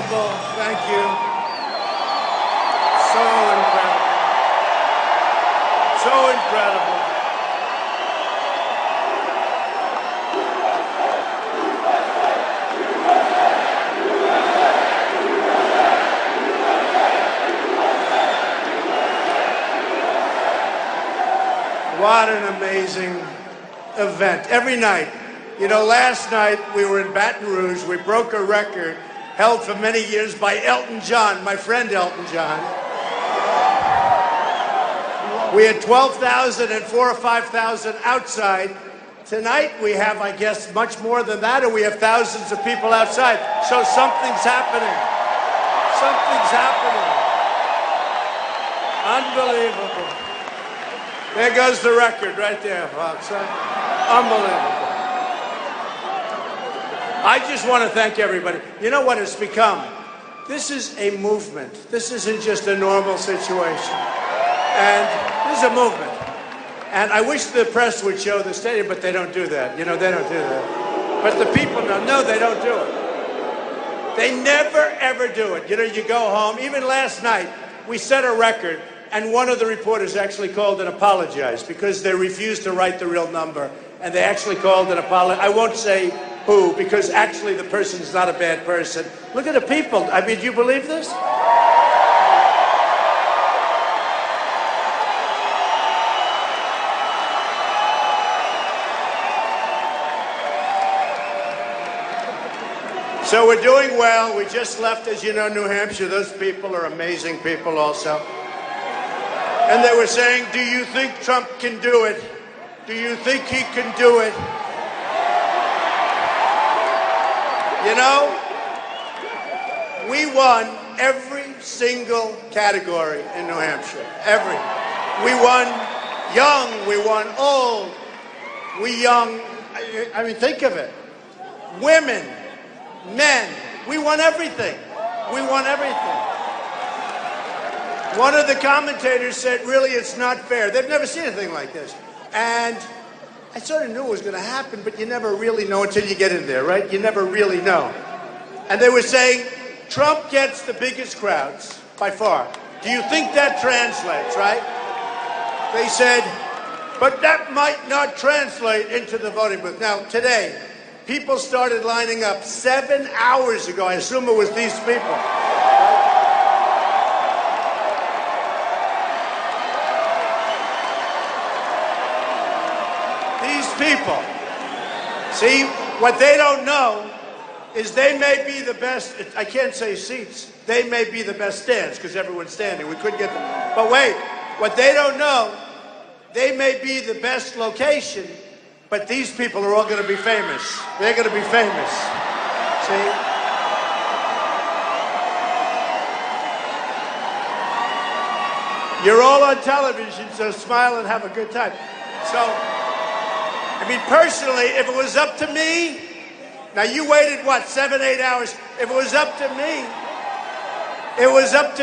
Unbelievable. Thank you. So incredible. So incredible. What an amazing event. Every night. You know, last night we were in Baton Rouge. We broke a record held for many years by Elton John, my friend Elton John. We had 12,000 and 4,000 or 5,000 outside. Tonight we have, I guess, much more than that, and we have thousands of people outside. So something's happening. Something's happening. Unbelievable. There goes the record right there, folks. Unbelievable. I just want to thank everybody. You know what it's become? This is a movement. This isn't just a normal situation. And this is a movement. And I wish the press would show the stadium, but they don't do that. You know, they don't do that. But the people know. No, they don't do it. They never, ever do it. You know, you go home. Even last night, we set a record. And one of the reporters actually called and apologized because they refused to write the real number. And they actually called and apologized. I won't say who, because actually the person's not a bad person. Look at the people. I mean, do you believe this? So we're doing well. We just left, as you know, New Hampshire. Those people are amazing people also. And they were saying, do you think Trump can do it? Do you think he can do it? You know, we won every single category in New Hampshire. Every. We won young, we won old, I mean, think of it. Women, men, we won everything. We won everything. One of the commentators said, really, it's not fair. They've never seen anything like this. And I sort of knew it was going to happen, but you never really know until you get in there, right? You never really know. And they were saying, Trump gets the biggest crowds, by far. Do you think that translates, right? They said, but that might not translate into the voting booth. Now, today, people started lining up 7 hours ago. I assume it was these people. People. See, what they don't know is they may be the best, I can't say seats, they may be the best stands because everyone's standing. We couldn't get them. But wait, what they don't know, they may be the best location, but these people are all going to be famous. They're going to be famous. See? You're all on television, so smile and have a good time. So, I mean, personally, if it was up to me, now you waited, what, 7, 8 hours? If it was up to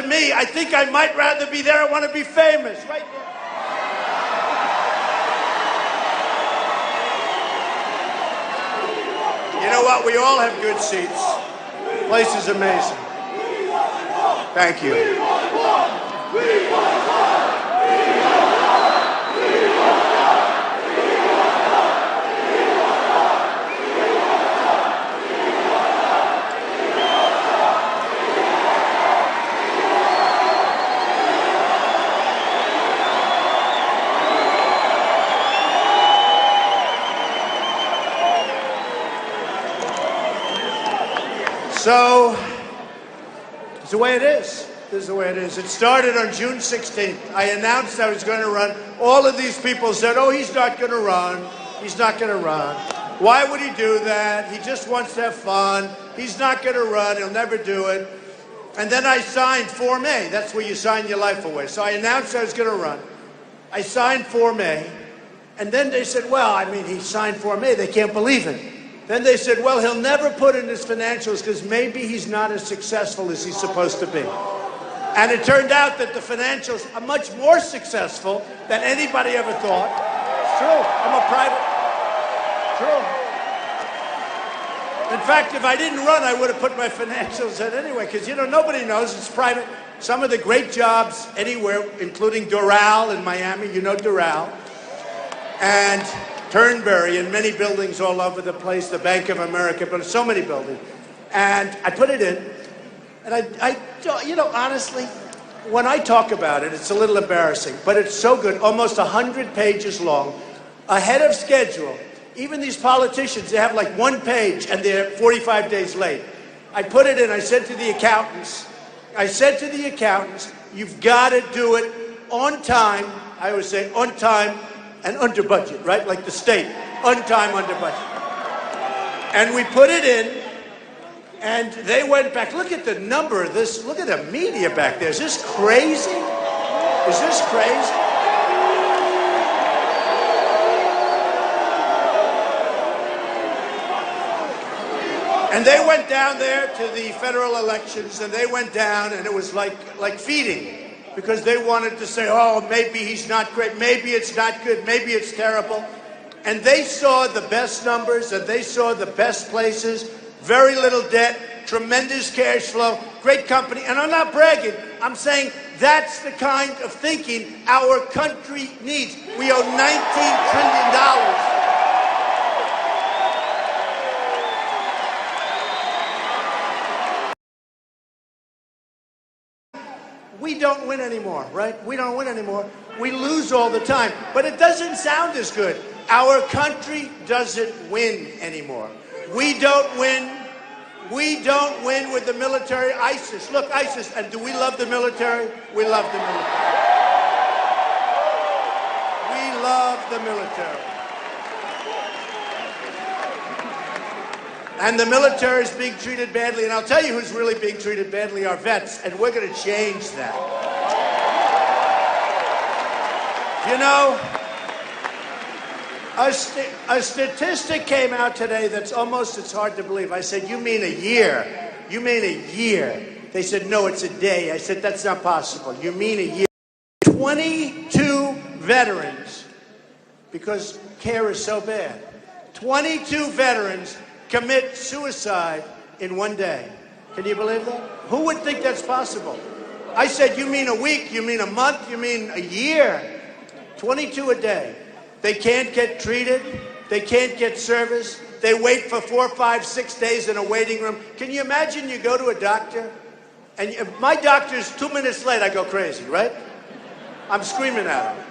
me, I think I might rather be there. I want to be famous, right there. You know what? We all have good seats. The place is amazing. Thank you. So, it's the way it is. This is the way it is. It started on June 16th. I announced I was going to run. All of these people said, oh, he's not going to run. He's not going to run. Why would he do that? He just wants to have fun. He's not going to run. He'll never do it. And then I signed Form A. That's where you sign your life away. So I announced I was going to run. I signed Form A. And then they said, well, I mean, he signed Form A. They can't believe it. Then they said, well, he'll never put in his financials because maybe he's not as successful as he's supposed to be. And it turned out that the financials are much more successful than anybody ever thought. It's true. I'm a private. True. In fact, if I didn't run, I would have put my financials in anyway, because, you know, nobody knows. It's private. Some of the great jobs anywhere, including Darrell in Miami, you know Darrell, and Turnberry, and many buildings all over the place, the Bank of America, but so many buildings. And I put it in, and I you know, honestly, when I talk about it, it's a little embarrassing, but it's so good, almost 100 pages long, ahead of schedule. Even these politicians, they have like one page, and they're 45 days late. I put it in, I said to the accountants, you've got to do it on time. I always say on time and under budget, right? Like the state, on time, under budget. And we put it in, and they went back. Look at the number of this. Look at the media back there. Is this crazy? Is this crazy? And they went down there to the federal elections, and they went down, and it was like feeding, because they wanted to say, oh, maybe he's not great, maybe it's not good, maybe it's terrible. And they saw the best numbers, and they saw the best places, very little debt, tremendous cash flow, great company. And I'm not bragging. I'm saying that's the kind of thinking our country needs. We owe $19 trillion. We don't win anymore, right? We don't win anymore. We lose all the time. But it doesn't sound as good. Our country doesn't win anymore. We don't win. We don't win with the military. ISIS. Look, ISIS. And do we love the military? We love the military. We love the military. And the military is being treated badly. And I'll tell you who's really being treated badly, our vets. And we're going to change that. You know, a statistic came out today that's almost, it's hard to believe. I said, you mean a year? You mean a year? They said, no, it's a day. I said, that's not possible. You mean a year? 22 veterans, because care is so bad. 22 veterans commit suicide in one day. Can you believe that? Who would think that's possible? I said, you mean a week? You mean a month? You mean a year? 22 a day. They can't get treated. They can't get service. They wait for 4, 5, 6 days in a waiting room. Can you imagine you go to a doctor, and if my doctor's 2 minutes late, I go crazy, right? I'm screaming at him.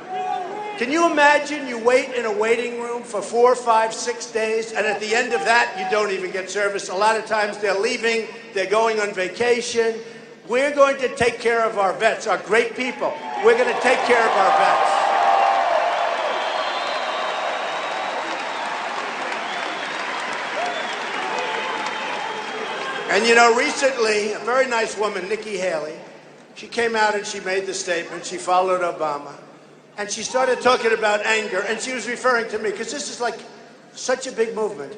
Can you imagine you wait in a waiting room for 4, 5, 6 days, and at the end of that, you don't even get service? A lot of times they're leaving, they're going on vacation. We're going to take care of our vets, our great people. We're going to take care of our vets. And you know, recently, a very nice woman, Nikki Haley, she came out and she made the statement. She followed Obama. And she started talking about anger, and she was referring to me, because this is like such a big movement.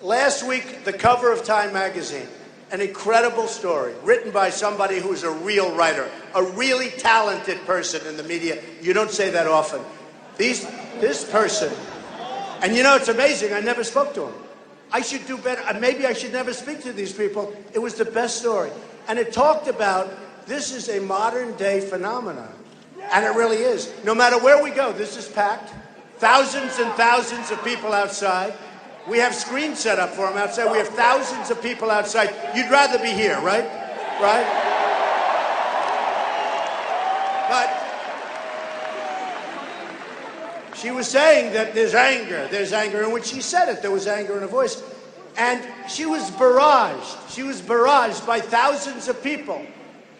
Last week, the cover of Time magazine, an incredible story, written by somebody who's a real writer, a really talented person in the media. You don't say that often. This person, and you know, it's amazing, I never spoke to him. I should do better. Maybe I should never speak to these people. It was the best story. And it talked about, this is a modern day phenomenon. And it really is. No matter where we go, this is packed. Thousands and thousands of people outside. We have screens set up for them outside. We have thousands of people outside. You'd rather be here, right? Right? But she was saying that there's anger. And when she said it, there was anger in her voice. And she was barraged. She was barraged by thousands of people.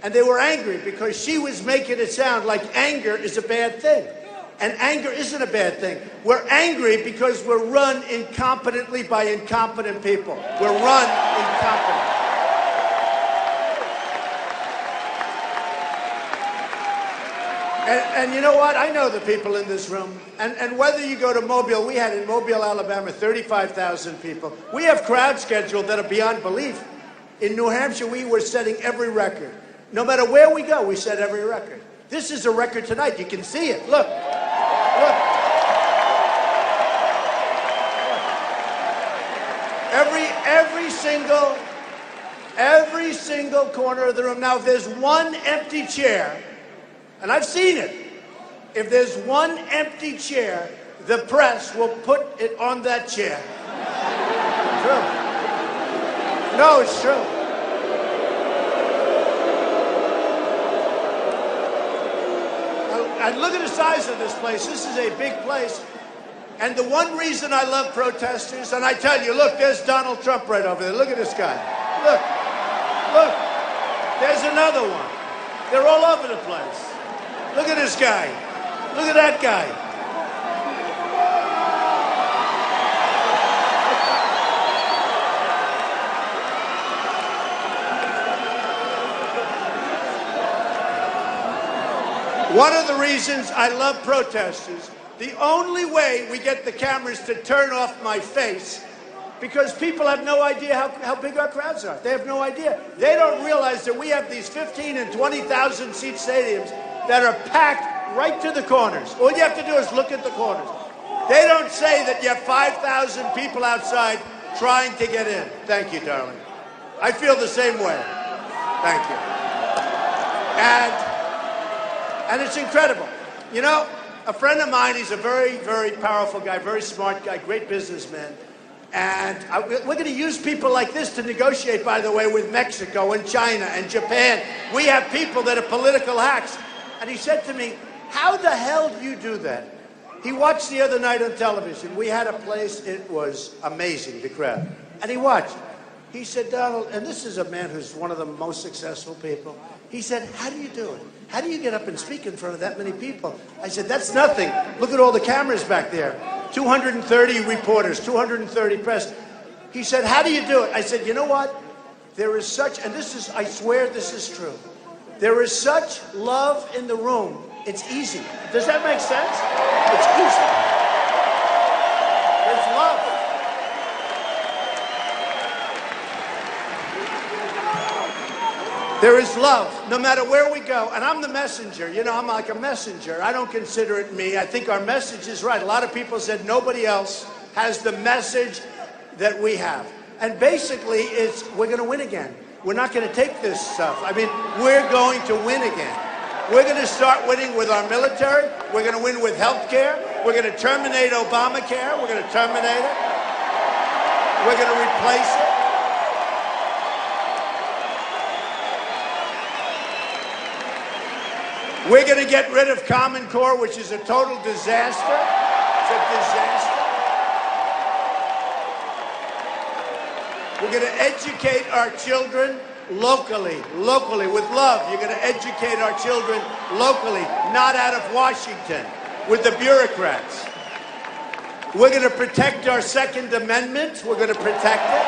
And they were angry because she was making it sound like anger is a bad thing. And anger isn't a bad thing. We're angry because we're run incompetently by incompetent people. We're run incompetent. And you know what? I know the people in this room. And whether you go to Mobile, we had in Mobile, Alabama, 35,000 people. We have crowds scheduled that are beyond belief. In New Hampshire, we were setting every record. No matter where we go, we set every record. This is a record tonight. You can see it. Look. Look. Every every single corner of the room. Now, if there's one empty chair, and I've seen it, if there's one empty chair, the press will put it on that chair. True. No, it's true. And look at the size of this place. This is a big place. And the one reason I love protesters, and I tell you, look, there's Donald Trump right over there. Look at this guy. Look. Look. There's another one. They're all over the place. Look at this guy. Look at that guy. One of the reasons I love protesters, the only way we get the cameras to turn off my face, because people have no idea how big our crowds are. They have no idea. They don't realize that we have these 15 and 20,000 seat stadiums that are packed right to the corners. All you have to do is look at the corners. They don't say that you have 5,000 people outside trying to get in. Thank you, darling. I feel the same way. Thank you. And it's incredible. You know, a friend of mine, he's a very, very powerful guy, very smart guy, great businessman. And we're going to use people like this to negotiate, by the way, with Mexico and China and Japan. We have people that are political hacks. And he said to me, how the hell do you do that? He watched the other night on television. We had a place, it was amazing, the crowd. And he watched. He said, Donald, and this is a man who's one of the most successful people. He said, how do you do it? How do you get up and speak in front of that many people? I said, that's nothing. Look at all the cameras back there. 230 reporters, 230 press. He said, how do you do it? I said, you know what? There is such, and this is, I swear this is true. There is such love in the room. It's easy. Does that make sense? It's easy. There's love. There is love, no matter where we go. And I'm the messenger. You know, I'm like a messenger. I don't consider it me. I think our message is right. A lot of people said nobody else has the message that we have. And basically, it's we're going to win again. We're not going to take this stuff. I mean, we're going to win again. We're going to start winning with our military. We're going to win with health care. We're going to terminate Obamacare. We're going to terminate it. We're going to replace it. We're going to get rid of Common Core, which is a total disaster. It's a disaster. We're going to educate our children locally, with love. You're going to educate our children locally, not out of Washington, with the bureaucrats. We're going to protect our Second Amendment. We're going to protect it.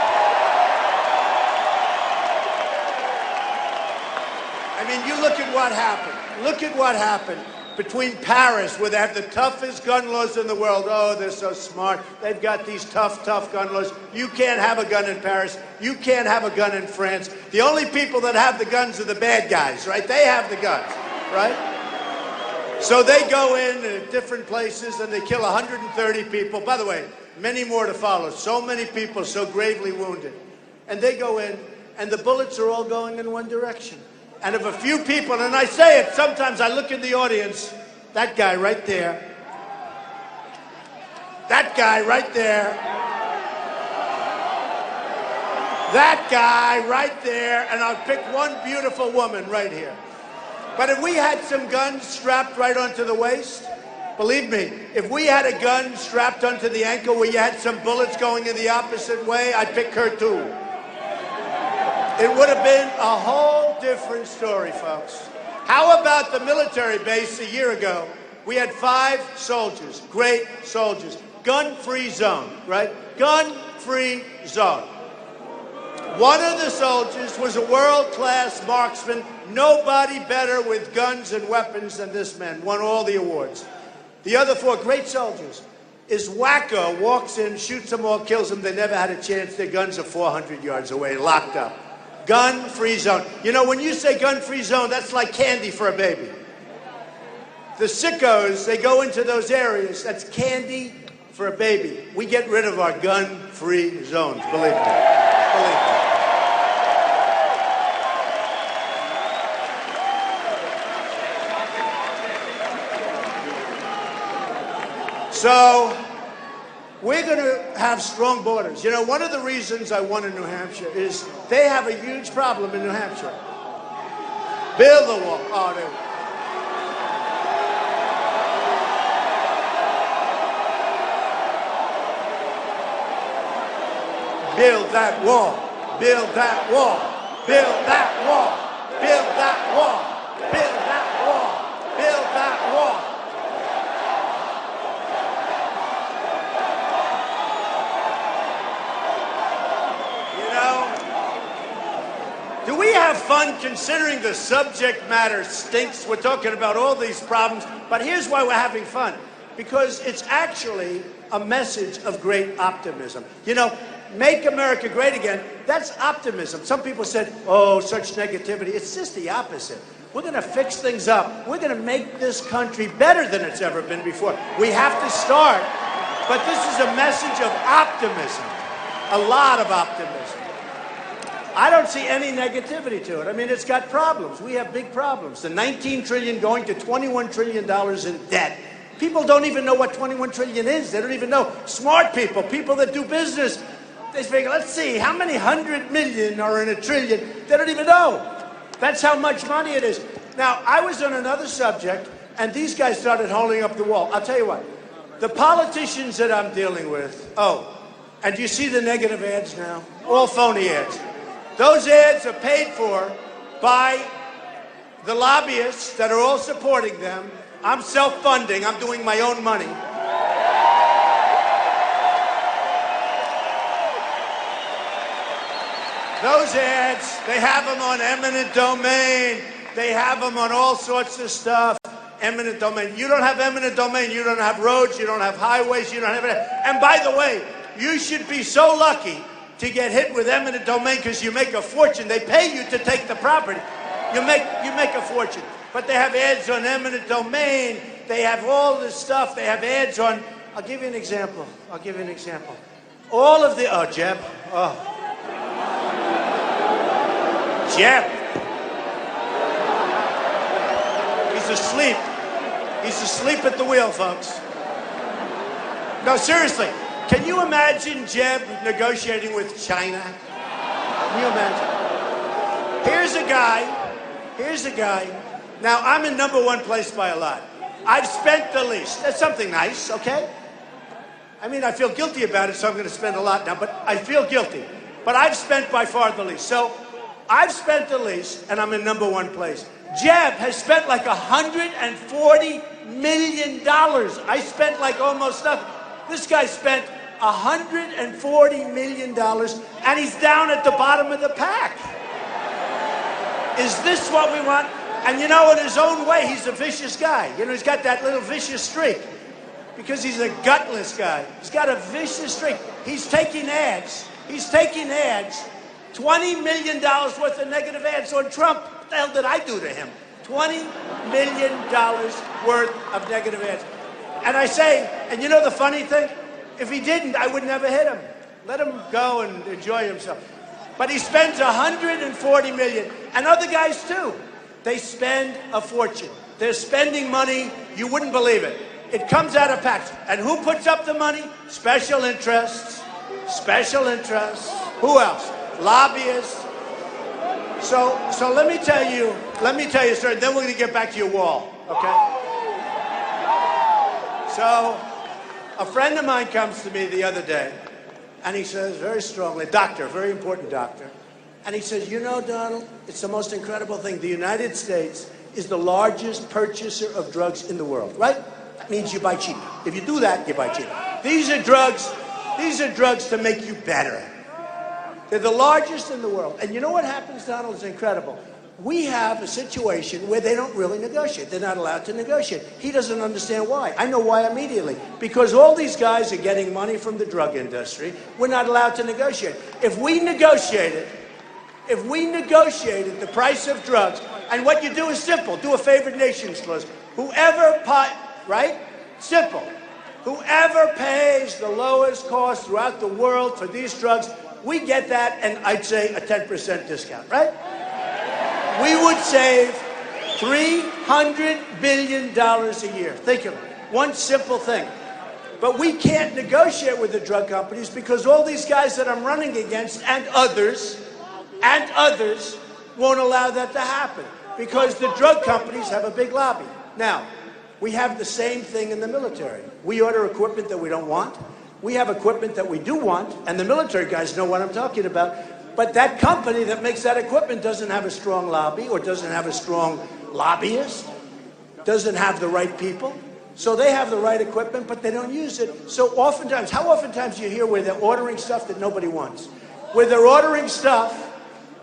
I mean, you look at what happened. Look at what happened between Paris, where they have the toughest gun laws in the world. Oh, they're so smart. They've got these tough gun laws. You can't have a gun in Paris. You can't have a gun in France. The only people that have the guns are the bad guys, right? They have the guns, right? So they go in different places and they kill 130 people. By the way, many more to follow. So many people so gravely wounded. And they go in and the bullets are all going in one direction. And if a few people, and I say it, sometimes I look in the audience, that guy right there, that guy right there, that guy right there, and I'll pick one beautiful woman right here. But if we had some guns strapped right onto the waist, believe me, if we had a gun strapped onto the ankle where you had some bullets going in the opposite way, I'd pick her too. It would have been a whole different story, folks. How about the military base a year ago? We had 5 soldiers, great soldiers. Gun-free zone, right? Gun-free zone. One of the soldiers was a world-class marksman. Nobody better with guns and weapons than this man. Won all the awards. The other 4 great soldiers. His wacko walks in, shoots them all, kills them. They never had a chance. Their guns are 400 yards away, locked up. Gun-free zone. You know, when you say gun-free zone, that's like candy for a baby. The sickos, they go into those areas. That's candy for a baby. We get rid of our gun-free zones, believe me. Believe me. So we're going to have strong borders. You know, one of the reasons I won in New Hampshire is they have a huge problem in New Hampshire. Build the wall. Oh, there we go. Build that wall. Build that wall. Build that wall. Build that wall. Build that wall. Build that wall. You know, do we have fun considering the subject matter stinks? We're talking about all these problems, but here's why we're having fun. Because it's actually a message of great optimism. You know, make America great again, that's optimism. Some people said, oh, such negativity. It's just the opposite. We're going to fix things up. We're going to make this country better than it's ever been before. We have to start, but this is a message of optimism, a lot of optimism. I don't see any negativity to it. I mean, it's got problems. We have big problems. The $19 trillion going to $21 trillion in debt. People don't even know what 21 trillion is. They don't even know. Smart people, people that do business, they figure, let's see, how many 100 million are in a trillion? They don't even know. That's how much money it is. Now, I was on another subject, and these guys started holding up the wall. I'll tell you what, the politicians that I'm dealing with, oh, and do you see the negative ads now? All phony ads. Those ads are paid for by the lobbyists that are all supporting them. I'm self-funding. I'm doing my own money. Those ads, they have them on eminent domain. They have them on all sorts of stuff. Eminent domain. You don't have eminent domain. You don't have roads. You don't have highways. You don't have it. And by the way, you should be so lucky to get hit with eminent domain because you make a fortune. They pay you to take the property. You make a fortune. But they have ads on eminent domain. They have all this stuff. They have ads on. I'll give you an example. All of the Jeb. Oh. Jeb. He's asleep. He's asleep at the wheel, folks. No, seriously. Can you imagine Jeb negotiating with China? Can you imagine? Here's a guy. Now, I'm in #1 place by a lot. I've spent the least. That's something nice, okay? I mean, I feel guilty about it, so I'm going to spend a lot now, but I feel guilty. But I've spent by far the least. So I've spent the least, and I'm in #1 place. Jeb has spent like $140 million. I spent like almost nothing. This guy spent $140 million, and he's down at the bottom of the pack. Is this what we want? And you know, in his own way, he's a vicious guy. You know, he's got that little vicious streak because he's a gutless guy. He's got a vicious streak. He's taking ads. $20 million worth of negative ads on Trump. What the hell did I do to him? $20 million worth of negative ads. And I say, and you know the funny thing? If he didn't, I would never hit him. Let him go and enjoy himself. But he spends $140 million. And other guys too. They spend a fortune. They're spending money, you wouldn't believe it. It comes out of PACs. And who puts up the money? Special interests. Who else? Lobbyists. So let me tell you a story, then we're going to get back to your wall, okay? So a friend of mine comes to me the other day, and he says very strongly, doctor, very important doctor, and he says, you know, Donald, it's the most incredible thing. The United States is the largest purchaser of drugs in the world, right? That means you buy cheap. If you do that, you buy cheap. These are drugs to make you better. They're the largest in the world. And you know what happens, Donald? It's incredible. We have a situation where they don't really negotiate. They're not allowed to negotiate. He doesn't understand why. I know why immediately. Because all these guys are getting money from the drug industry. We're not allowed to negotiate. If we negotiated the price of drugs, and what you do is simple. Do a favored nations clause. Right? Simple. Whoever pays the lowest cost throughout the world for these drugs, we get that, and I'd say a 10% discount, right? We would save $300 billion a year. Think of it. One simple thing. But we can't negotiate with the drug companies because all these guys that I'm running against and others won't allow that to happen because the drug companies have a big lobby. Now, we have the same thing in the military. We order equipment that we don't want. We have equipment that we do want, and the military guys know what I'm talking about. But that company that makes that equipment doesn't have a strong lobby or doesn't have a strong lobbyist, doesn't have the right people. So they have the right equipment, but they don't use it. So oftentimes, how oftentimes do you hear where they're ordering stuff that nobody wants? Where they're ordering stuff,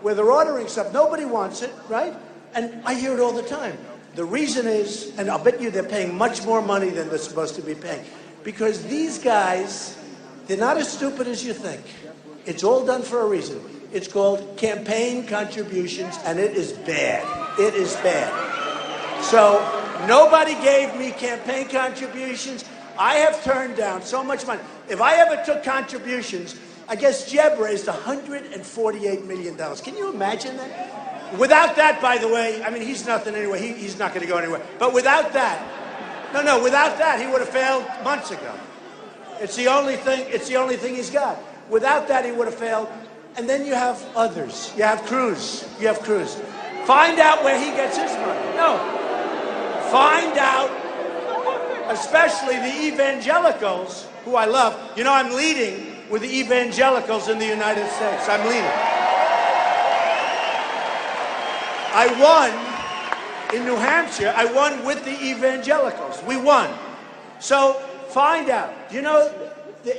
nobody wants it, right? And I hear it all the time. The reason is, and I'll bet you they're paying much more money than they're supposed to be paying. Because these guys, they're not as stupid as you think. It's all done for a reason. It's called campaign contributions, and it is bad. It is bad. So nobody gave me campaign contributions. I have turned down so much money. If I ever took contributions, I guess Jeb raised $148 million. Can you imagine that? Without that, by the way, I mean, he's nothing anyway. He's not going to go anywhere. But without that, without that, he would have failed months ago. It's the only thing he's got. Without that, he would have failed. And then you have others. You have Cruz. Find out where he gets his money. No. Find out, especially the evangelicals, who I love. You know, I'm leading with the evangelicals in the United States. I'm leading. I won in New Hampshire. I won with the evangelicals. We won. So find out. You know,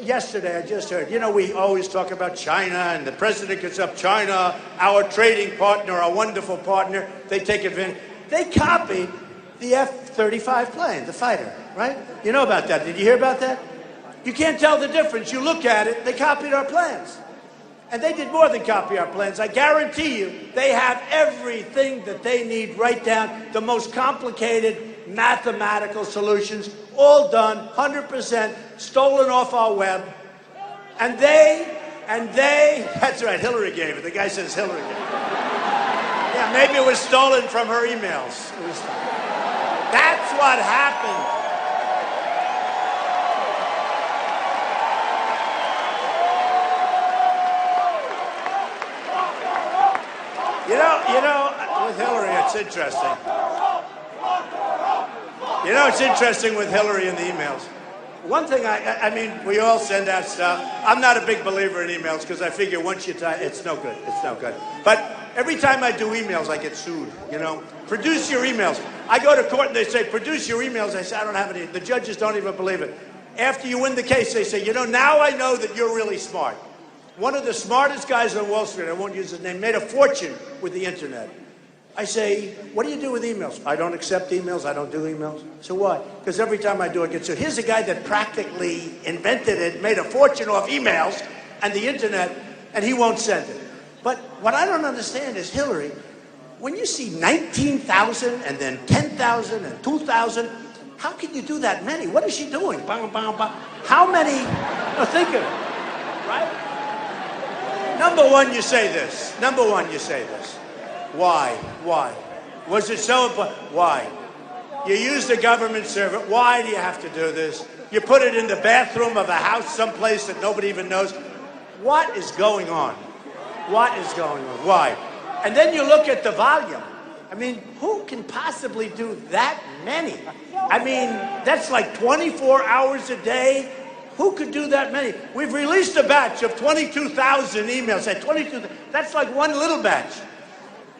yesterday I just heard, you know, we always talk about China and the president gets up, China, our trading partner, our wonderful partner, they take advantage. They copied the F-35 plane, the fighter, right? You know about that. Did you hear about that? You can't tell the difference. You look at it, they copied our plans. And they did more than copy our plans. I guarantee you, they have everything that they need right down, the most complicated mathematical solutions, all done, 100%, stolen off our web. And they, that's right, Hillary gave it. The guy says Hillary gave it. Yeah, maybe it was stolen from her emails. That's what happened. You know, with Hillary, it's interesting. You know, it's interesting with Hillary and the emails. One thing, I mean, we all send out stuff. I'm not a big believer in emails because I figure once you type, it's no good. It's no good. But every time I do emails, I get sued, you know. Produce your emails. I go to court and they say, produce your emails. I say, I don't have any. The judges don't even believe it. After you win the case, they say, you know, now I know that you're really smart. One of the smartest guys on Wall Street, I won't use his name, made a fortune with the internet. I say, what do you do with emails? I don't accept emails. I don't do emails. So why? Because every time I do, I get sued. Here's a guy that practically invented it, made a fortune off emails and the internet, and he won't send it. But what I don't understand is, Hillary, when you see 19,000 and then 10,000 and 2,000, how can you do that many? What is she doing? Bang, bang, bang. How many? No, think of it, right? Number one, you say this. Why? Was it so important? Why? You use the government servant. Why do you have to do this? You put it in the bathroom of a house someplace that nobody even knows. What is going on? Why? And then you look at the volume. I mean, who can possibly do that many? I mean, that's like 24 hours a day. Who could do that many? We've released a batch of 22,000 emails. That's like one little batch.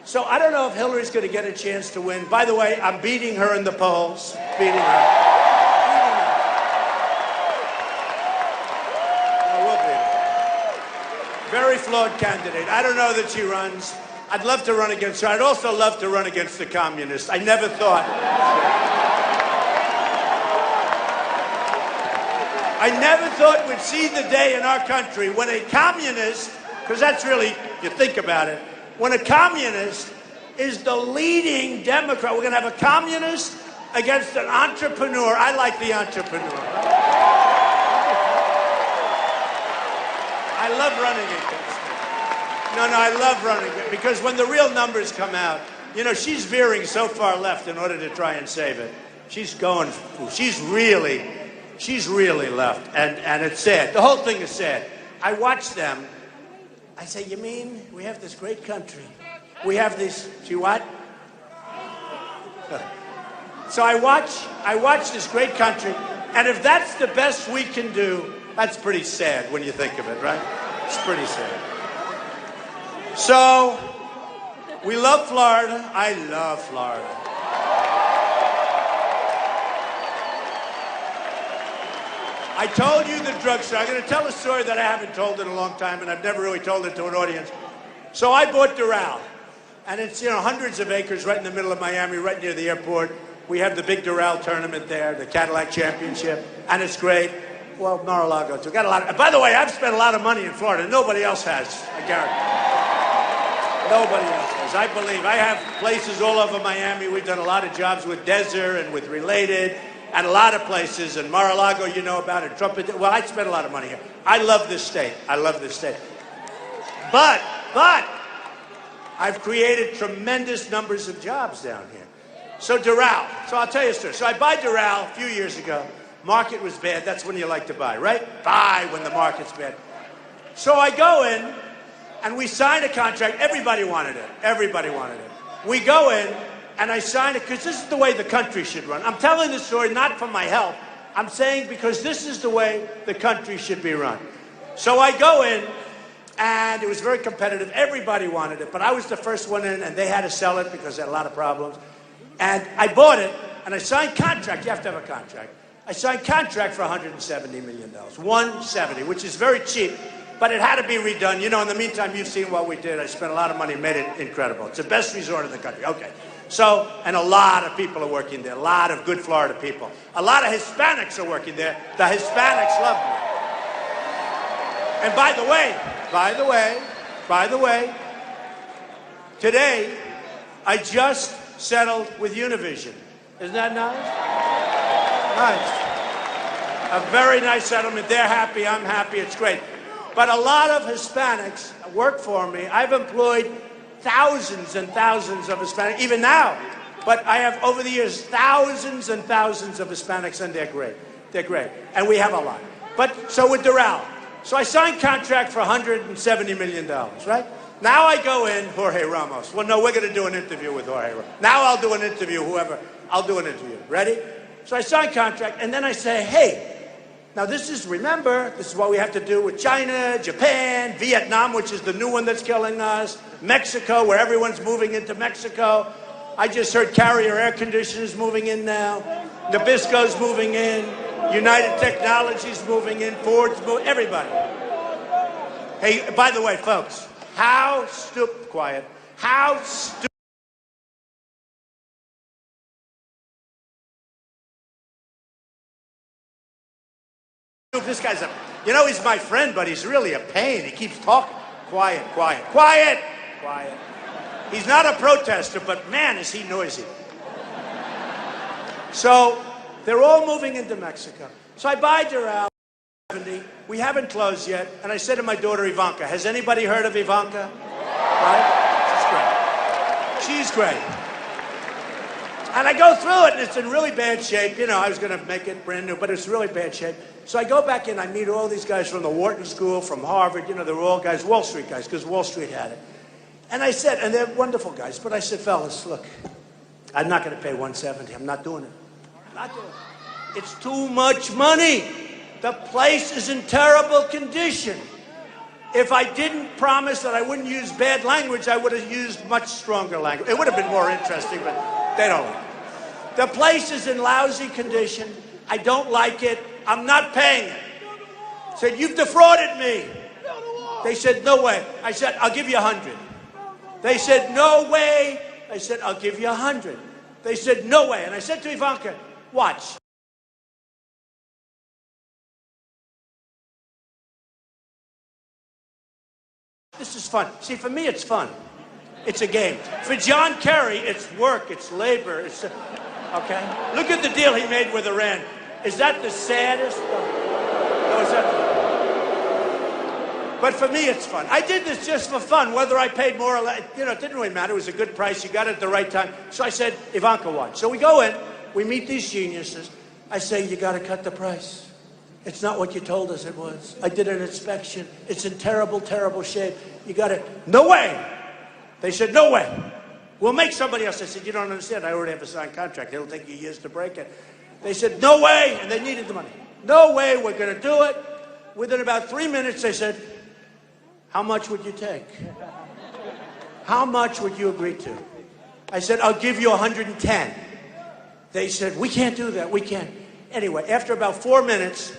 So I don't know if Hillary's going to get a chance to win. By the way, I'm beating her in the polls. Beating her. I will beat her. Very flawed candidate. I don't know that she runs. I'd love to run against her. I'd also love to run against the communists. I never thought we'd see the day in our country when a communist, because that's really, you think about it, when a communist is the leading Democrat. We're going to have a communist against an entrepreneur. I like the entrepreneur. I love running against her. No, I love running against her because when the real numbers come out, you know, she's veering so far left in order to try and save it. She's really she's really left, and it's sad. The whole thing is sad. I watch them. I say, you mean we have this great country? We have this, see what? So I watch this great country, and if that's the best we can do, that's pretty sad when you think of it, right? It's pretty sad. So, we love Florida. I love Florida. I told you the drugstore. I'm going to tell a story that I haven't told in a long time, and I've never really told it to an audience. So I bought Darrell, and it's, hundreds of acres right in the middle of Miami, right near the airport. We have the big Darrell tournament there, the Cadillac Championship, and it's great. Well, Mar-a-Lago too. Got a lot. By the way, I've spent a lot of money in Florida. Nobody else has, I guarantee. Nobody else has. I believe. I have places all over Miami. We've done a lot of jobs with Desert and with Related, and a lot of places. And Mar-a-Lago, you know about it. Trumpet. Well, I spent a lot of money here. I love this state. I love this state. But I've created tremendous numbers of jobs down here. So Darrell. So I'll tell you a story. So I buy Darrell a few years ago. Market was bad. That's when you like to buy, right? Buy when the market's bad. So I go in, and we sign a contract. Everybody wanted it. Everybody wanted it. We go in, and I sign it because this is the way the country should run. I'm telling this story not for my help. I'm saying because this is the way the country should be run. So I go in, and it was very competitive. Everybody wanted it, but I was the first one in, and they had to sell it because they had a lot of problems. And I bought it, and I signed contract. You have to have a contract. I signed contract for $170 million. 170, which is very cheap, but it had to be redone. In the meantime, you've seen what we did. I spent a lot of money, made it incredible. It's the best resort in the country. Okay. So, and a lot of people are working there. A lot of good Florida people. A lot of Hispanics are working there. The Hispanics love me. And by the way, today, I just settled with Univision. Isn't that nice? Nice. A very nice settlement. They're happy. I'm happy. It's great. But a lot of Hispanics work for me. I've employed thousands and thousands of Hispanics, even now. But I have, over the years, thousands and thousands of Hispanics, and they're great. They're great. And we have a lot. But so with Darrell. So I signed contract for $170 million, right? Now I go in, Jorge Ramos. Well, no, we're going to do an interview with Jorge Ramos. Now I'll do an interview, whoever. I'll do an interview. Ready? So I sign contract, and then I say, hey, now this is what we have to do with China, Japan, Vietnam, which is the new one that's killing us, Mexico, where everyone's moving into Mexico. I just heard Carrier Air Conditioners moving in now. Nabisco's moving in. United Technologies moving in. Ford's moving, everybody. Hey, by the way, folks, how stupid this guy's he's my friend, but he's really a pain. He keeps talking. Quiet. He's not a protester, but man, is he noisy. So they're all moving into Mexico. So I buy Darrell. We haven't closed yet. And I said to my daughter, Ivanka, has anybody heard of Ivanka? Right? She's great. And I go through it, and it's in really bad shape. I was going to make it brand new, but it's really bad shape. So I go back in, I meet all these guys from the Wharton School, from Harvard. They're all guys, Wall Street guys, because Wall Street had it. And I said, and they're wonderful guys, but I said, fellas, look, I'm not going to pay $170. I'm not doing it. I'm not doing it. It's too much money. The place is in terrible condition. If I didn't promise that I wouldn't use bad language, I would have used much stronger language. It would have been more interesting, but they don't like it. The place is in lousy condition. I don't like it. I'm not paying it. I said, you've defrauded me. They said, no way. I said, I'll give you 100. They said, no way. I said, I'll give you 100. They said, no way. And I said to Ivanka, watch. This is fun. See, for me, it's fun. It's a game. For John Kerry, it's work, it's labor. Okay? Look at the deal he made with Iran. Is that the saddest? No, is that But for me, it's fun. I did this just for fun, whether I paid more or less. It didn't really matter. It was a good price. You got it at the right time. So I said, Ivanka, watch. So we go in. We meet these geniuses. I say, you got to cut the price. It's not what you told us it was. I did an inspection. It's in terrible, terrible shape. You got to, no way. They said, no way. We'll make somebody else. I said, you don't understand. I already have a signed contract. It'll take you years to break it. They said, no way. And they needed the money. No way, we're going to do it. Within about 3 minutes, they said, how much would you take? How much would you agree to? I said, I'll give you 110. They said, we can't do that. We can't. Anyway, after about 4 minutes,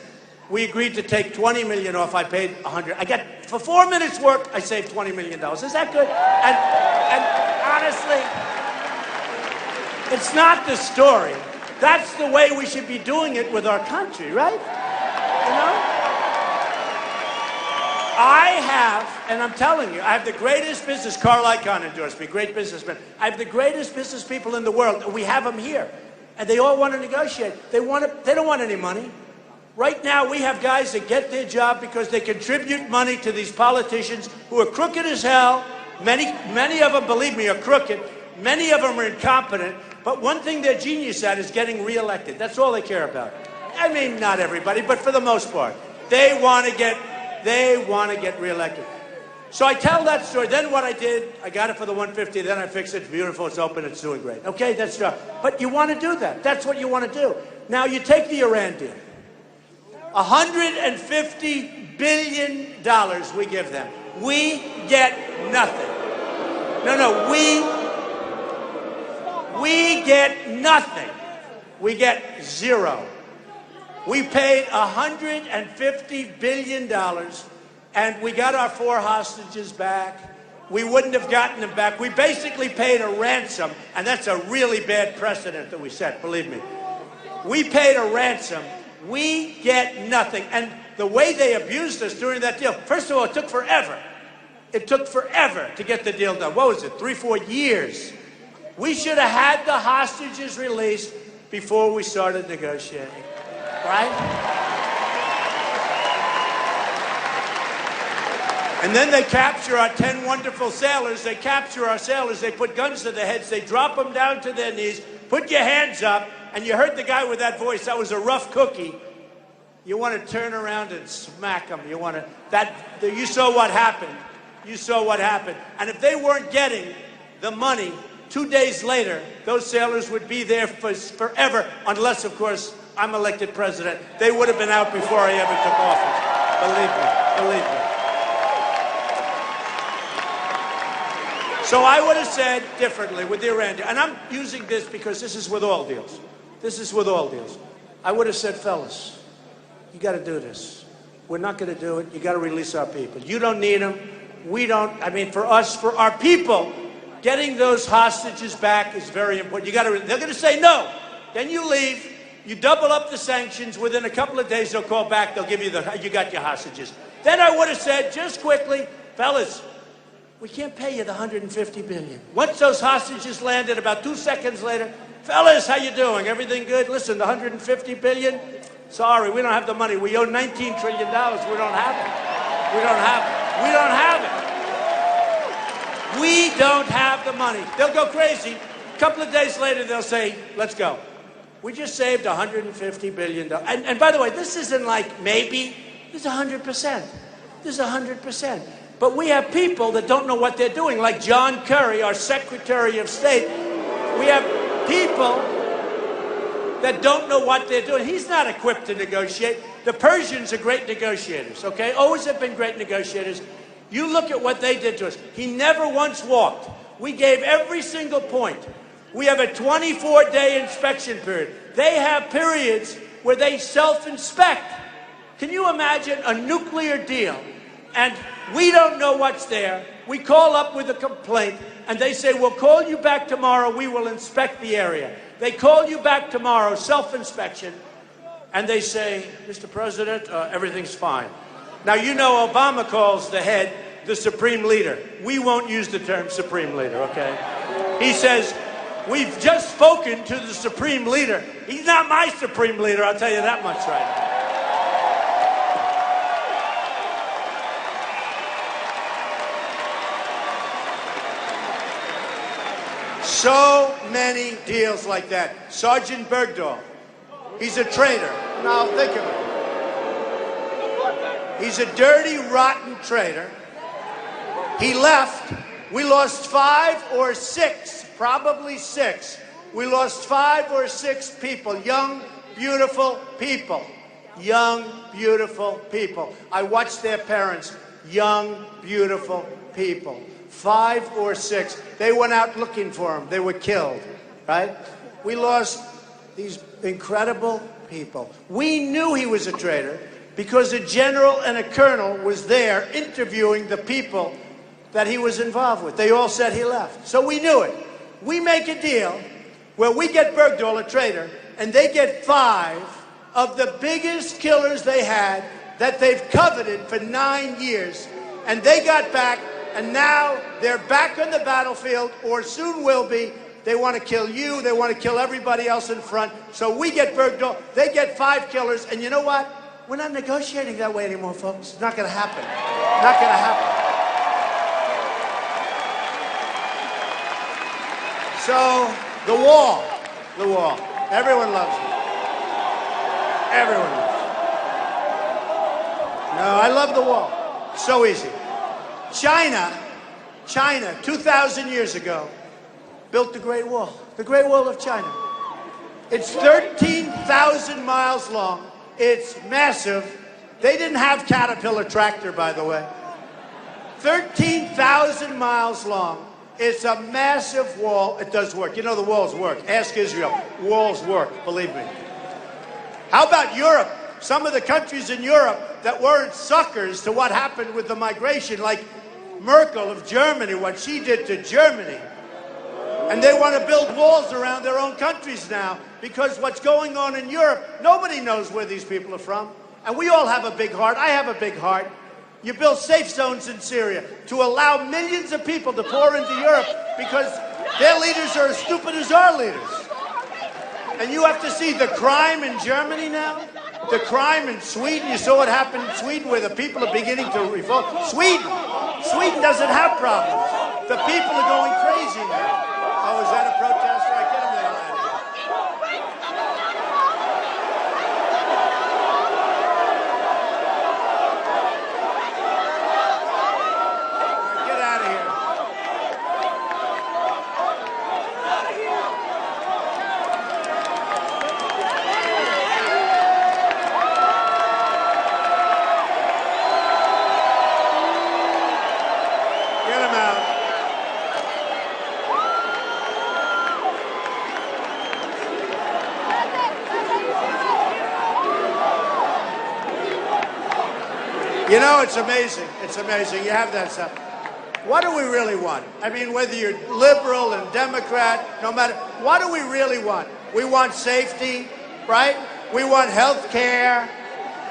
we agreed to take $20 million off. I paid 100. I got, for 4 minutes work, I saved $20 million. Is that good? And honestly, it's not the story. That's the way we should be doing it with our country, right? You know? I have, and I'm telling you, I have the greatest business. Carl Icahn endorsed me, great businessman. I have the greatest business people in the world, and we have them here. And they all want to negotiate. They don't want any money. Right now, we have guys that get their job because they contribute money to these politicians who are crooked as hell. Many of them, believe me, are crooked. Many of them are incompetent. But one thing they're genius at is getting reelected. That's all they care about. I mean, not everybody, but for the most part. They want to get reelected. So I tell that story. Then what I did, I got it for the 150. Then I fixed it. It's beautiful. It's open. It's doing great. Okay, that's right. But you want to do that. That's what you want to do. Now, you take the Iran deal. $150 billion we give them. We get nothing. No, we get nothing. We get zero. We paid $150 billion, and we got our 4 hostages back. We wouldn't have gotten them back. We basically paid a ransom, and that's a really bad precedent that we set, believe me. We paid a ransom. We get nothing. And the way they abused us during that deal, first of all, it took forever. It took forever to get the deal done. What was it, 3-4 years? We should have had the hostages released before we started negotiating, right? And then they capture our 10 wonderful sailors. They capture our sailors. They put guns to their heads. They drop them down to their knees. Put your hands up. And you heard the guy with that voice. That was a rough cookie. You want to turn around and smack them. You want to, you saw what happened. You saw what happened. And if they weren't getting the money, 2 days later, those sailors would be there forever, unless, of course, I'm elected president. They would have been out before I ever took office. Believe me. So I would have said differently with the Iran deal. And I'm using this because this is with all deals. This is with all deals. I would have said, fellas, you got to do this. We're not going to do it. You got to release our people. You don't need them. We don't. I mean, for us, for our people, getting those hostages back is very important. They're going to say no. Then you leave. You double up the sanctions. Within a couple of days, they'll call back. They'll give you you got your hostages. Then I would have said, just quickly, fellas, we can't pay you the $150 billion. Once those hostages landed, about 2 seconds later, fellas, how you doing? Everything good? Listen, the $150 billion, sorry, we don't have the money. We owe $19 trillion. We don't have it. We don't have it. We don't have it. We don't have the money. They'll go crazy. A couple of days later, they'll say, let's go. We just saved $150 billion. And by the way, this isn't like maybe. This is 100%. This is 100%. But we have people that don't know what they're doing, like John Kerry, our Secretary of State. We have people that don't know what they're doing. He's not equipped to negotiate. The Persians are great negotiators, okay? Always have been great negotiators. You look at what they did to us. He never once walked. We gave every single point. We have a 24-day inspection period. They have periods where they self-inspect. Can you imagine a nuclear deal? And we don't know what's there. We call up with a complaint, and they say, we'll call you back tomorrow. We will inspect the area. They call you back tomorrow, self-inspection, and they say, Mr. President, everything's fine. Now, you know Obama calls the head the supreme leader. We won't use the term supreme leader, okay? He says, we've just spoken to the supreme leader. He's not my supreme leader, I'll tell you that much right now. So many deals like that. Sergeant Bergdahl, he's a traitor. Now think of it. He's a dirty, rotten traitor. He left. We lost 5 or 6, probably 6. We lost 5 or 6 people, young, beautiful people. Young, beautiful people. I watched their parents, young, beautiful people. 5 or 6. They went out looking for him. They were killed, right? We lost these incredible people. We knew he was a traitor because a general and a colonel was there interviewing the people that he was involved with. They all said he left. So we knew it. We make a deal where we get Bergdahl, a traitor, and they get 5 of the biggest killers they had that they've coveted for 9 years. And they got back, and now they're back on the battlefield, or soon will be. They want to kill you. They want to kill everybody else in front. So we get Bergdahl. They get 5 killers. And you know what? We're not negotiating that way anymore, folks. It's not going to happen. Not going to happen. So, the wall. Everyone loves it. Everyone loves it. No, I love the wall. So easy. China, 2,000 years ago, built the Great Wall. The Great Wall of China. It's 13,000 miles long. It's massive. They didn't have Caterpillar tractor, by the way. 13,000 miles long. It's a massive wall. It does work. You know the walls work. Ask Israel. Walls work, believe me. How about Europe? Some of the countries in Europe that weren't suckers to what happened with the migration, like Merkel of Germany, what she did to Germany. And they want to build walls around their own countries now because what's going on in Europe, nobody knows where these people are from. And we all have a big heart. I have a big heart. You build safe zones in Syria to allow millions of people to pour into Europe because their leaders are as stupid as our leaders. And you have to see the crime in Germany now, the crime in Sweden. You saw what happened in Sweden where the people are beginning to revolt. Sweden doesn't have problems. The people are going crazy now. Oh, is that a protester? I get him the hell out of here. Get out of here. Get him out. You know, it's amazing. It's amazing. You have that stuff. What do we really want? I mean, whether you're liberal and Democrat, no matter, what do we really want? We want safety, right? We want health care.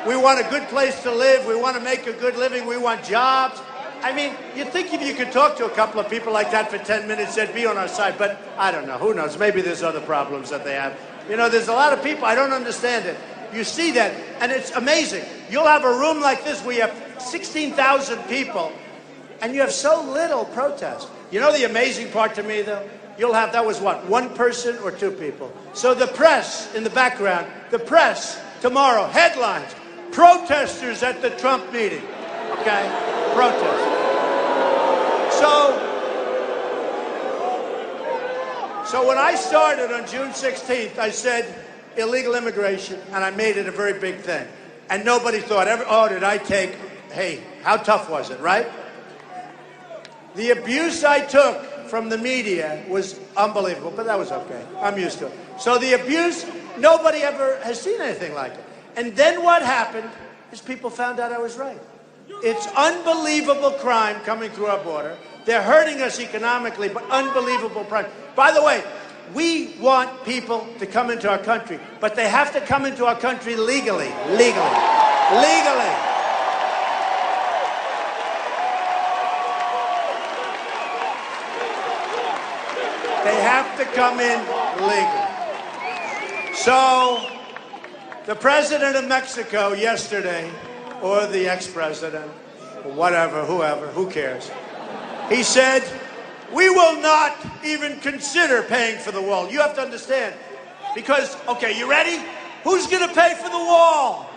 We want a good place to live. We want to make a good living. We want jobs. I mean, you'd think if you could talk to a couple of people like that for 10 minutes, they'd be on our side. But I don't know. Who knows? Maybe there's other problems that they have. You know, there's a lot of people. I don't understand it. You see that, and it's amazing. You'll have a room like this where you have 16,000 people, and you have so little protest. You know the amazing part to me, though? You'll have, that was what, 1 person or 2 people. So the press in the background, the press tomorrow, headlines, protesters at the Trump meeting, okay? Protesters. So when I started on June 16th, I said, illegal immigration, and I made it a very big thing. And nobody thought, hey, how tough was it, right? The abuse I took from the media was unbelievable, but that was okay. I'm used to it. So the abuse, nobody ever has seen anything like it. And then what happened is people found out I was right. It's unbelievable crime coming through our border. They're hurting us economically, but unbelievable crime. By the way, we want people to come into our country, but they have to come into our country legally. Legally. They have to come in legally. So, the president of Mexico yesterday, or the ex-president, or whatever, whoever, who cares? He said, we will not even consider paying for the wall. You have to understand. Because, okay, you ready? Who's going to pay for the wall?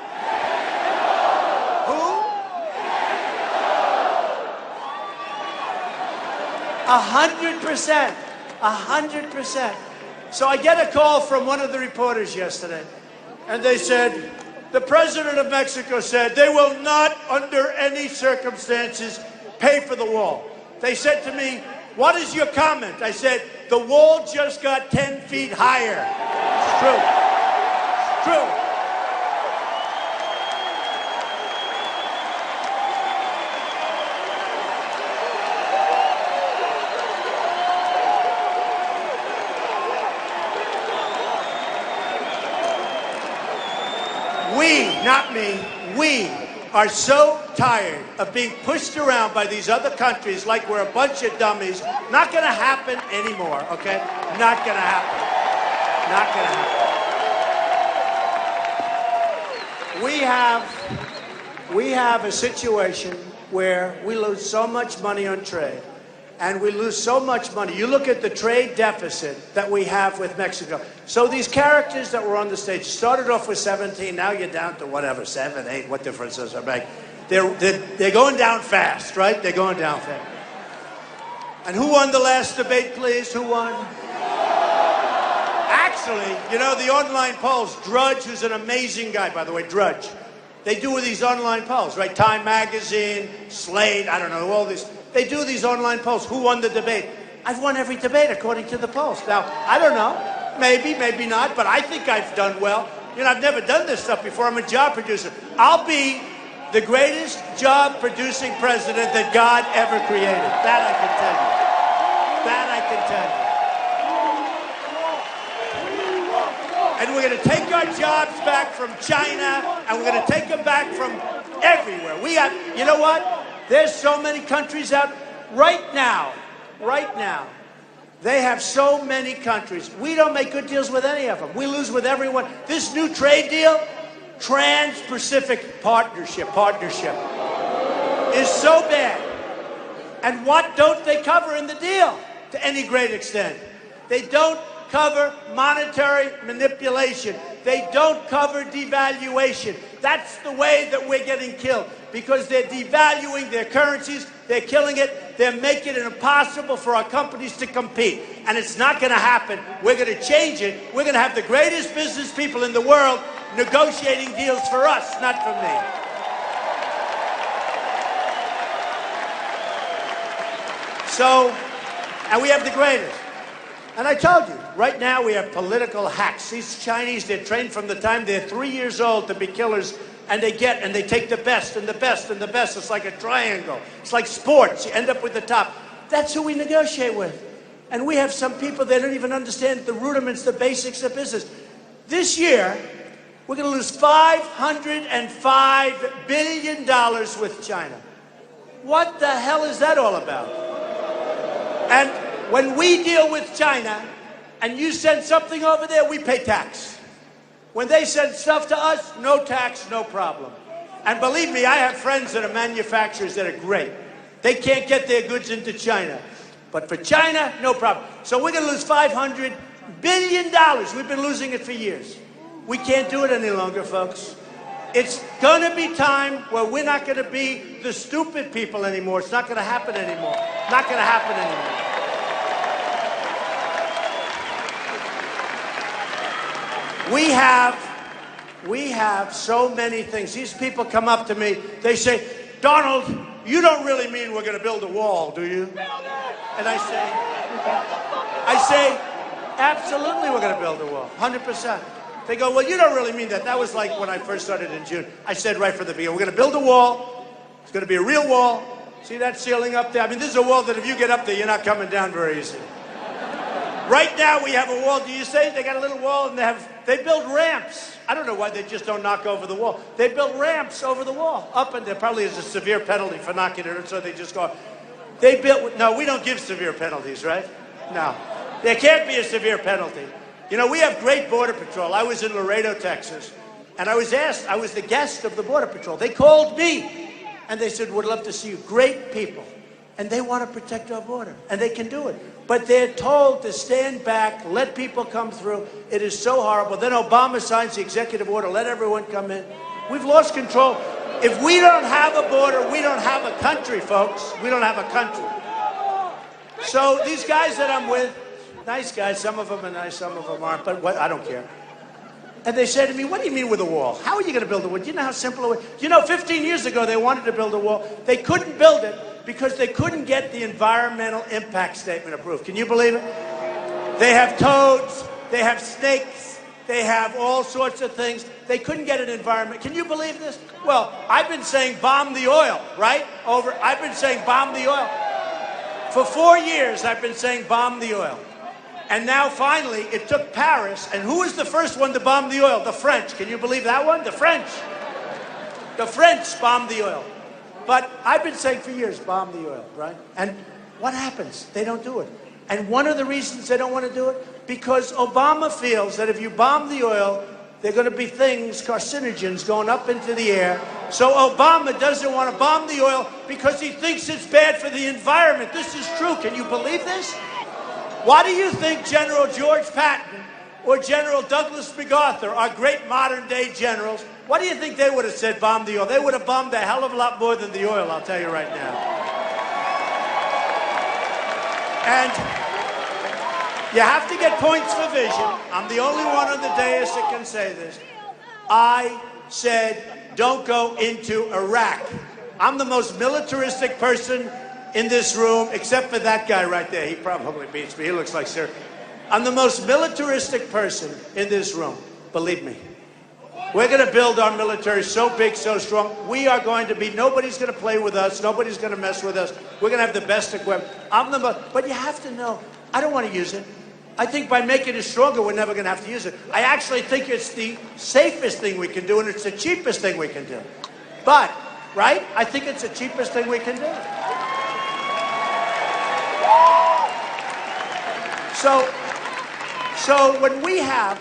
Who? 100%. 100%. So I get a call from one of the reporters yesterday, and they said, the president of Mexico said they will not, under any circumstances, pay for the wall. They said to me, what is your comment? I said, the wall just got 10 feet higher. It's true. It's true. We, not me, we are so tired of being pushed around by these other countries like we're a bunch of dummies. Not going to happen anymore, okay? Not going to happen. Not going to happen. We have a situation where we lose so much money on trade, and we lose so much money. You look at the trade deficit that we have with Mexico. So these characters that were on the stage started off with 17, now you're down to whatever, 7, 8, what difference does it make? They're going down fast, right? They're going down fast. And who won the last debate, please? Who won? Actually, you know, the online polls, Drudge, who's an amazing guy, by the way, Drudge. They do these online polls, right? Time Magazine, Slate, I don't know, all these. They do these online polls. Who won the debate? I've won every debate according to the polls. Now, I don't know. Maybe, maybe not, but I think I've done well. You know, I've never done this stuff before. I'm a job producer. I'll be the greatest job-producing president that God ever created. That I can tell you. That I can tell you. And we're going to take our jobs back from China, and we're going to take them back from everywhere. We have, you know what? There's so many countries out right now. They have so many countries. We don't make good deals with any of them. We lose with everyone. This new trade deal, Trans-Pacific Partnership, is so bad. And what don't they cover in the deal to any great extent? They don't cover monetary manipulation. They don't cover devaluation. That's the way that we're getting killed, because they're devaluing their currencies, they're killing it, they're making it impossible for our companies to compete. And it's not going to happen. We're going to change it. We're going to have the greatest business people in the world negotiating deals for us, not for me. So, and we have the greatest. And I told you, right now we have political hacks. These Chinese, they're trained from the time they're 3 years old to be killers, and they take the best and the best and the best. It's like a triangle. It's like sports. You end up with the top. That's who we negotiate with. And we have some people that don't even understand the rudiments, the basics of business. This year, we're going to lose $505 billion with China. What the hell is that all about? And when we deal with China and you send something over there, we pay tax. When they send stuff to us, no tax, no problem. And believe me, I have friends that are manufacturers that are great. They can't get their goods into China. But for China, no problem. So we're going to lose $500 billion. We've been losing it for years. We can't do it any longer, folks. It's going to be time where we're not going to be the stupid people anymore. It's not going to happen anymore. Not going to happen anymore. We have so many things. These people come up to me, they say, Donald, you don't really mean we're going to build a wall, do you? And I say, absolutely we're going to build a wall, 100%. They go, well, you don't really mean that. That was like when I first started in June. I said right from the beginning, we're going to build a wall. It's going to be a real wall. See that ceiling up there? I mean, this is a wall that if you get up there, you're not coming down very easy. Right now we have a wall. Do you say they got a little wall and they build ramps? I don't know why they just don't knock over the wall. They built ramps over the wall. Up and there probably is a severe penalty for knocking it, so they just go. No, we don't give severe penalties, right? No. There can't be a severe penalty. You know, we have great Border Patrol. I was in Laredo, Texas, and I was the guest of the Border Patrol. They called me, and they said, we'd love to see you. Great people. And they want to protect our border, and they can do it. But they're told to stand back, let people come through. It is so horrible. Then Obama signs the executive order, let everyone come in. We've lost control. If we don't have a border, we don't have a country, folks. We don't have a country. So these guys that I'm with, nice guys, some of them are nice, some of them aren't, but what, I don't care. And they say to me, what do you mean with a wall? How are you going to build a wall? Do you know how simple it was? Do you know 15 years ago they wanted to build a wall? They couldn't build it because they couldn't get the environmental impact statement approved. Can you believe it? They have toads, they have snakes, they have all sorts of things. They couldn't get an environment. Can you believe this? Well, I've been saying bomb the oil, right? I've been saying bomb the oil. For 4 years, I've been saying bomb the oil. And now, finally, it took Paris. And who was the first one to bomb the oil? The French. Can you believe that one? The French. The French bombed the oil. But I've been saying for years, bomb the oil, right? And what happens? They don't do it. And one of the reasons they don't want to do it, because Obama feels that if you bomb the oil, there are going to be things, carcinogens, going up into the air. So Obama doesn't want to bomb the oil because he thinks it's bad for the environment. This is true. Can you believe this? Why do you think General George Patton or General Douglas MacArthur are great modern-day generals? What do you think they would have said, bomb the oil? They would have bombed a hell of a lot more than the oil, I'll tell you right now. And you have to get points for vision. I'm the only one on the dais that can say this. I said, don't go into Iraq. I'm the most militaristic person in this room, except for that guy right there. He probably beats me. He looks like Sir. I'm the most militaristic person in this room. Believe me. We're going to build our military so big, so strong. We are going to be, nobody's going to play with us. Nobody's going to mess with us. We're going to have the best equipment. But you have to know, I don't want to use it. I think by making it stronger, we're never going to have to use it. I actually think it's the safest thing we can do, and it's the cheapest thing we can do. But, right? I think it's the cheapest thing we can do. So when we have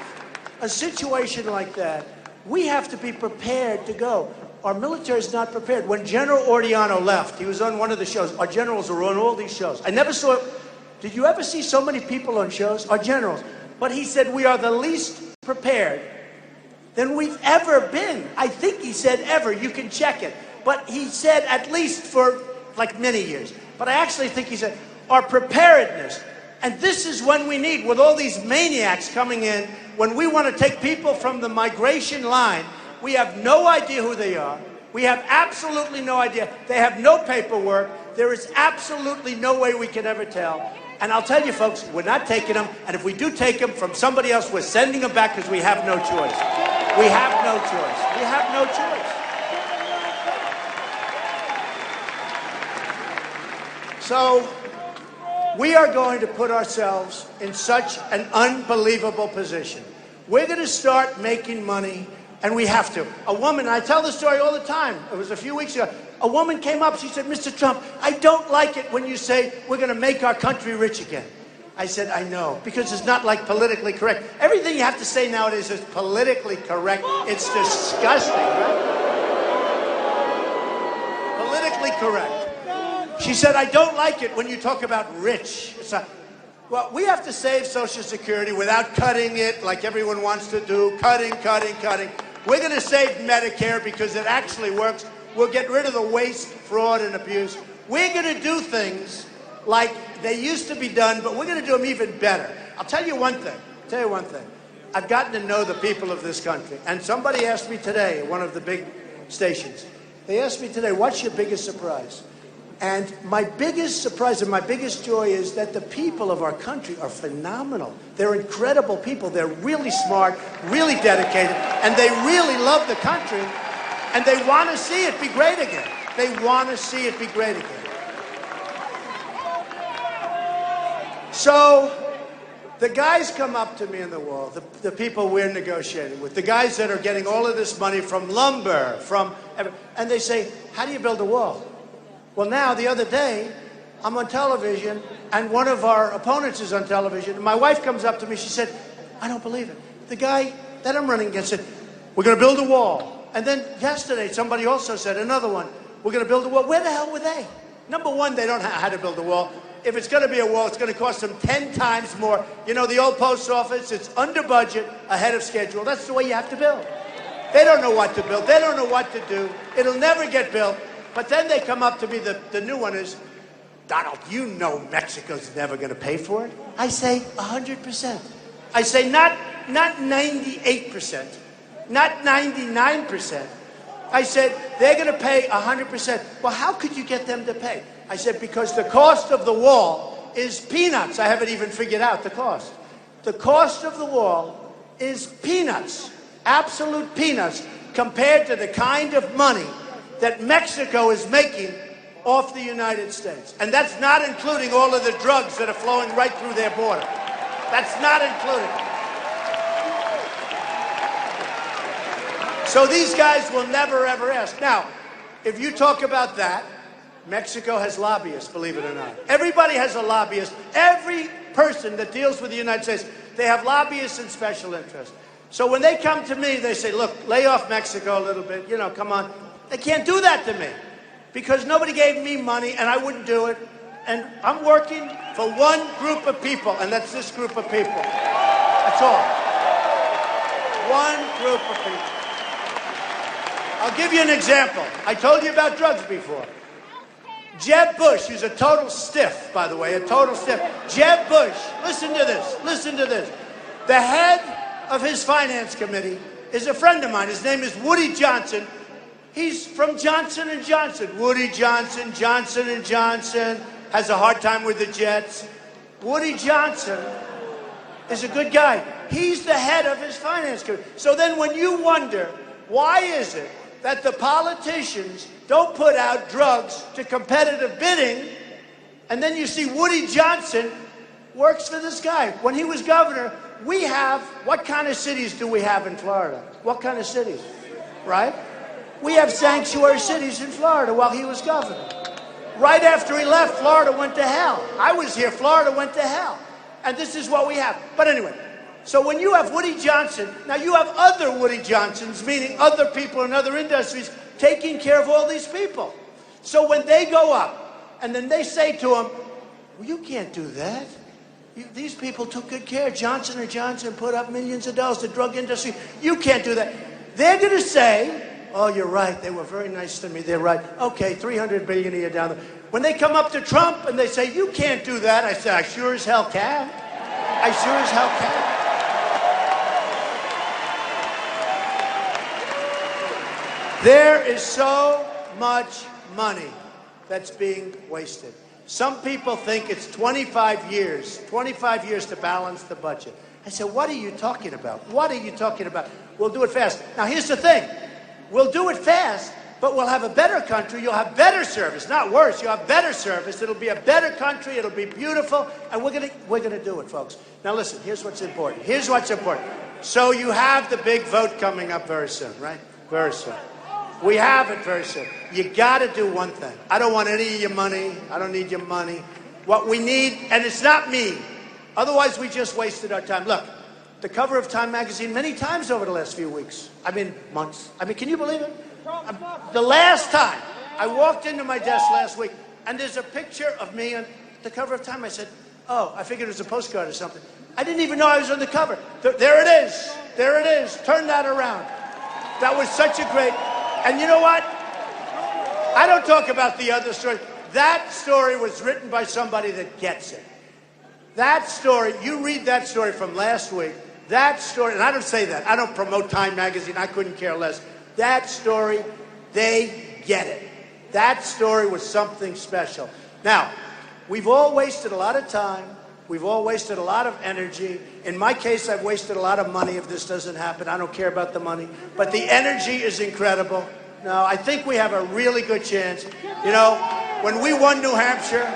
a situation like that, we have to be prepared to go. Our military is not prepared. When General Ordiano left, he was on one of the shows. Our generals are on all these shows. I never saw, did you ever see so many people on shows? Our generals. But he said, we are the least prepared than we've ever been. I think he said ever. You can check it. But he said at least for like many years. But I actually think he said our preparedness. And this is when we need, with all these maniacs coming in, when we want to take people from the migration line, we have no idea who they are. We have absolutely no idea. They have no paperwork. There is absolutely no way we can ever tell. And I'll tell you, folks, we're not taking them. And if we do take them from somebody else, we're sending them back because we have no choice. We have no choice. We have no choice. So we are going to put ourselves in such an unbelievable position. We're going to start making money, and we have to. A woman, I tell this story all the time. It was a few weeks ago. A woman came up. She said, Mr. Trump, I don't like it when you say we're going to make our country rich again. I said, I know, because it's not like politically correct. Everything you have to say nowadays is politically correct. It's disgusting, right? Politically correct. She said, I don't like it when you talk about rich. Well, we have to save Social Security without cutting it like everyone wants to do. Cutting. We're going to save Medicare because it actually works. We'll get rid of the waste, fraud, and abuse. We're going to do things like they used to be done, but we're going to do them even better. I'll tell you one thing. I've gotten to know the people of this country. And somebody asked me today at one of the big stations. They asked me today, what's your biggest surprise? And my biggest surprise and my biggest joy is that the people of our country are phenomenal. They're incredible people. They're really smart, really dedicated, and they really love the country, and they want to see it be great again. They want to see it be great again. So the guys come up to me in the wall, the people we're negotiating with, the guys that are getting all of this money from lumber, and they say, how do you build a wall? Well, now, the other day, I'm on television, and one of our opponents is on television, and my wife comes up to me, she said, I don't believe it. The guy that I'm running against said, we're going to build a wall. And then yesterday, somebody also said, another one, we're going to build a wall. Where the hell were they? Number one, they don't know how to build a wall. If it's going to be a wall, it's going to cost them 10 times more. You know, the old post office, it's under budget, ahead of schedule. That's the way you have to build. They don't know what to build. They don't know what to do. It'll never get built. But then they come up to me, the new one is, Donald, you know Mexico's never going to pay for it. I say 100%. I say not 98%, not 99%. I said they're going to pay 100%. Well, how could you get them to pay? I said because the cost of the wall is peanuts. I haven't even figured out the cost. The cost of the wall is peanuts, absolute peanuts, compared to the kind of money that Mexico is making off the United States. And that's not including all of the drugs that are flowing right through their border. That's not included. So these guys will never, ever ask. Now, if you talk about that, Mexico has lobbyists, believe it or not. Everybody has a lobbyist. Every person that deals with the United States, they have lobbyists and special interests. So when they come to me, they say, look, lay off Mexico a little bit. You know, come on. They can't do that to me because nobody gave me money and I wouldn't do it. And I'm working for one group of people, and that's this group of people. That's all. One group of people. I'll give you an example. I told you about drugs before. Jeb Bush, who's a total stiff, by the way, a total stiff. Jeb Bush, listen to this, listen to this. The head of his finance committee is a friend of mine. His name is Woody Johnson. He's from Johnson & Johnson. Woody Johnson, Johnson & Johnson, has a hard time with the Jets. Woody Johnson is a good guy. He's the head of his finance committee. So then when you wonder, why is it that the politicians don't put out drugs to competitive bidding, and then you see Woody Johnson works for this guy. When he was governor, we have, what kind of cities do we have in Florida? What kind of cities, right? We have sanctuary cities in Florida while he was governor. Right after he left, Florida went to hell. I was here, Florida went to hell. And this is what we have. But anyway, so when you have Woody Johnson, now you have other Woody Johnsons, meaning other people in other industries, taking care of all these people. So when they go up, and then they say to him, well, you can't do that. These people took good care. Johnson & Johnson put up millions of dollars, the drug industry. You can't do that. They're going to say, oh, you're right. They were very nice to me. They're right. Okay, $300 billion a year down there. When they come up to Trump and they say, you can't do that, I say, I sure as hell can. I sure as hell can. There is so much money that's being wasted. Some people think it's 25 years to balance the budget. I said, what are you talking about? What are you talking about? We'll do it fast. Now, here's the thing. We'll do it fast, but we'll have a better country. You'll have better service, not worse. You'll have better service. It'll be a better country. It'll be beautiful, and we're gonna do it, folks. Now, listen, here's what's important. Here's what's important. So you have the big vote coming up very soon, right? Very soon. We have it very soon. You got to do one thing. I don't want any of your money. I don't need your money. What we need, and it's not me. Otherwise, we just wasted our time. Look, the cover of Time magazine many times over the last few weeks. I mean, months. I mean, can you believe it? The last time I walked into my desk last week, and there's a picture of me on the cover of Time. I said, oh, I figured it was a postcard or something. I didn't even know I was on the cover. There it is. There it is. Turn that around. That was such a great... And you know what? I don't talk about the other story. That story was written by somebody that gets it. That story, you read that story from last week, that story, and I don't say that. I don't promote Time magazine. I couldn't care less. That story, they get it. That story was something special. Now, we've all wasted a lot of time. We've all wasted a lot of energy. In my case, I've wasted a lot of money if this doesn't happen. I don't care about the money. But the energy is incredible. No, I think we have a really good chance. You know, when we won New Hampshire,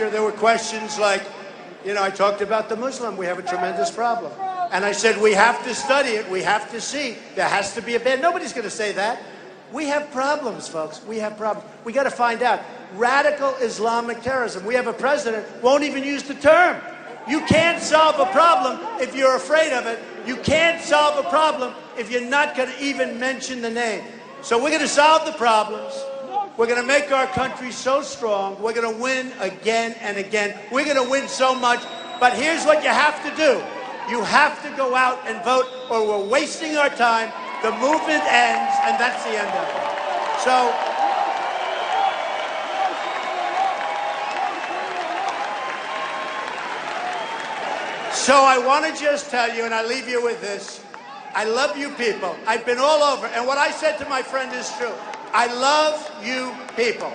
there were questions like, you know, I talked about the Muslim. We have a tremendous problem. And I said, we have to study it. We have to see. There has to be a ban. Nobody's going to say that. We have problems, folks. We have problems. We got to find out. Radical Islamic terrorism. We have a president who won't even use the term. You can't solve a problem if you're afraid of it. You can't solve a problem if you're not going to even mention the name. So we're going to solve the problems. We're going to make our country so strong. We're going to win again and again. We're going to win so much. But here's what you have to do. You have to go out and vote, or we're wasting our time. The movement ends, and that's the end of it. So I want to just tell you, and I leave you with this. I love you people. I've been all over, and what I said to my friend is true. I love you people.